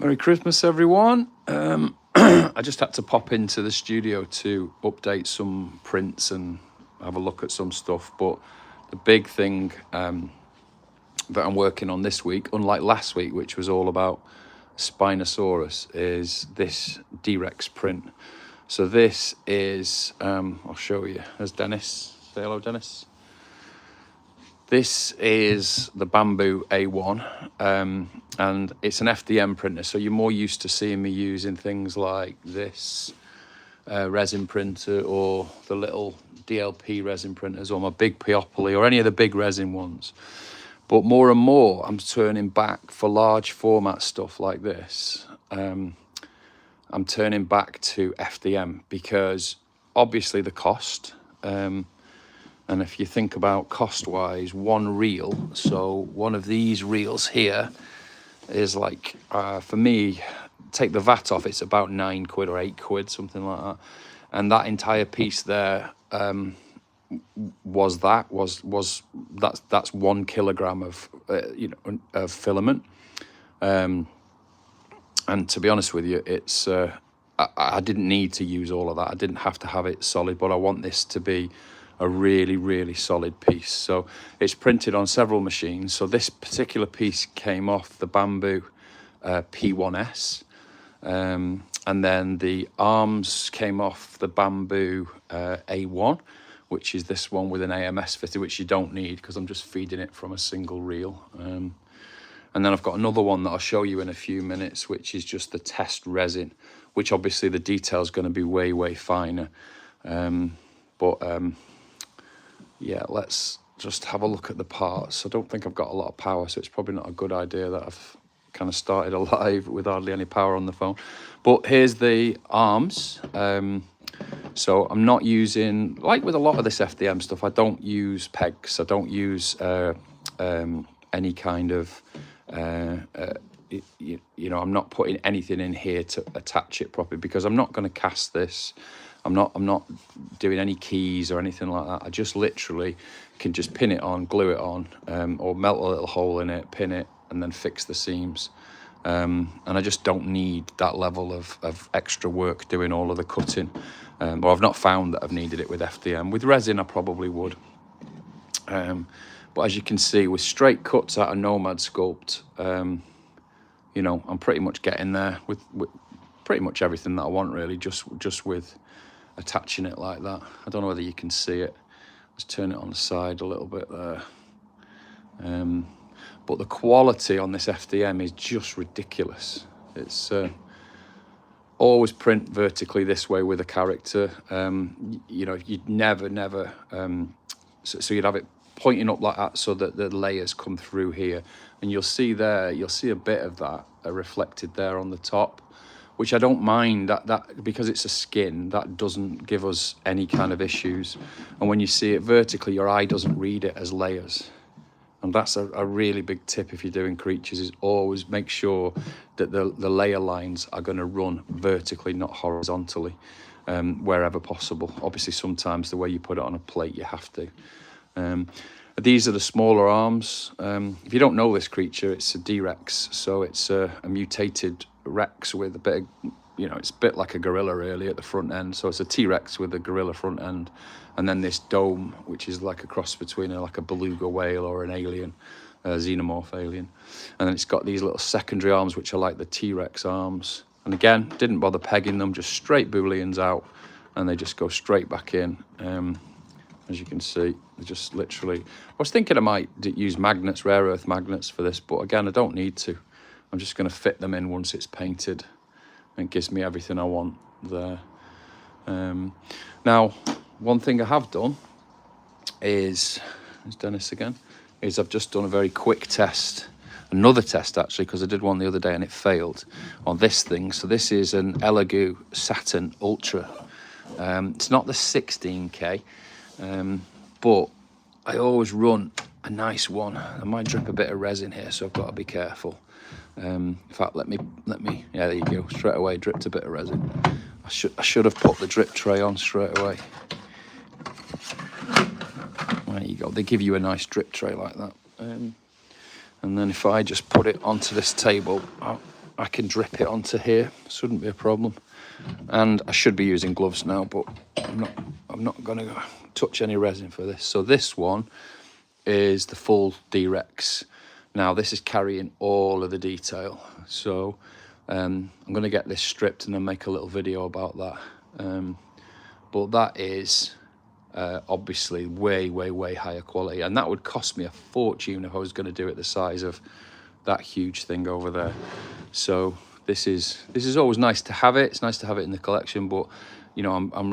Merry Christmas, everyone. I just had to pop into the studio to update some prints and have a look at some stuff. But the big thing that I'm working on this week, unlike last week, which was all about Spinosaurus, is this D-Rex print. So this is, I'll show you. There's Dennis. Say hello, Dennis. This is the Bamboo A1, and it's an FDM printer, so you're more used to seeing me using things like this resin printer or the little DLP resin printers or my big Peopoly or any of the big resin ones. But more and more, I'm turning back for large format stuff like this. I'm turning back to FDM because obviously the cost. And if you think about cost-wise, one reel, so one of these reels here is like, for me, take the VAT off, it's about £9 or £8, something like that. And that entire piece there that's 1 kilogram of of filament. And to be honest with you, it's I didn't need to use all of that. I didn't have to have it solid, but I want this to be a really, really solid piece. So it's printed on several machines. So this particular piece came off the Bamboo P1S. And then the arms came off the Bamboo A1, which is this one with an AMS fitted, which you don't need because I'm just feeding it from a single reel. And then I've got another one that I'll show you in a few minutes, which is just the test resin, which obviously the detail is going to be way finer. Yeah, let's just have a look at the parts. I don't think I've got a lot of power, so it's probably not a good idea that I've kind of started a live with hardly any power on the phone. But here's the arms. So I'm not using, like with a lot of this FDM stuff, I don't use pegs. I don't use any kind of, I'm not putting anything in here to attach it properly because I'm not going to cast this. I'm not doing any keys or anything like that. I just literally can just pin it on, glue it on, or melt a little hole in it, pin it, and then fix the seams. And I just don't need that level of extra work doing all of the cutting. Or I've not found that I've needed it with FDM. With resin, I probably would. But as you can see, with straight cuts out of Nomad Sculpt, I'm pretty much getting there with pretty much everything that I want, really, just with attaching it like that. I don't know whether you can see it. Let's turn it on the side a little bit there. But the quality on this FDM is just ridiculous. It's always print vertically this way with a character. You'd never so you'd have it pointing up like that so that the layers come through here, and you'll see a bit of that reflected there on the top, which I don't mind, that because it's a skin, that doesn't give us any kind of issues. And when you see it vertically, your eye doesn't read it as layers. And that's a really big tip if you're doing creatures, is always make sure that the layer lines are going to run vertically, not horizontally, wherever possible. Obviously, sometimes the way you put it on a plate, you have to. These are the smaller arms. If you don't know this creature, it's a D-Rex, so it's a mutated Rex with a bit of, it's a bit like a gorilla really at the front end. So it's a T-Rex with a gorilla front end, and then this dome, which is like a cross between like a beluga whale or an alien, a xenomorph alien. And then it's got these little secondary arms, which are like the T-Rex arms. And again, didn't bother pegging them, just straight booleans out, and they just go straight back in. As you can see, they just literally, I was thinking I might use magnets, rare earth magnets for this, but again, I don't need to. I'm just going to fit them in once it's painted, and it gives me everything I want there. Now, one thing I have done is, there's Dennis again, is I've just done a very quick test, another test actually, because I did one the other day and it failed on this thing. So this is an Elegoo Saturn Ultra. It's not the 16K, but I always run a nice one. I might drip a bit of resin here, so I've got to be careful. In fact, let me, yeah, there you go, straight away, dripped a bit of resin. I should have put the drip tray on straight away. There you go, they give you a nice drip tray like that. And then if I just put it onto this table, I can drip it onto here. Shouldn't be a problem. And I should be using gloves now, but I'm not going to touch any resin for this. So this one is the full D-Rex. Now this is carrying all of the detail. So I'm going to get this stripped and then make a little video about that. But that is obviously way higher quality, and that would cost me a fortune if I was going to do it the size of that huge thing over there. So this is always nice to have it. It's nice to have it in the collection, but you know, I'm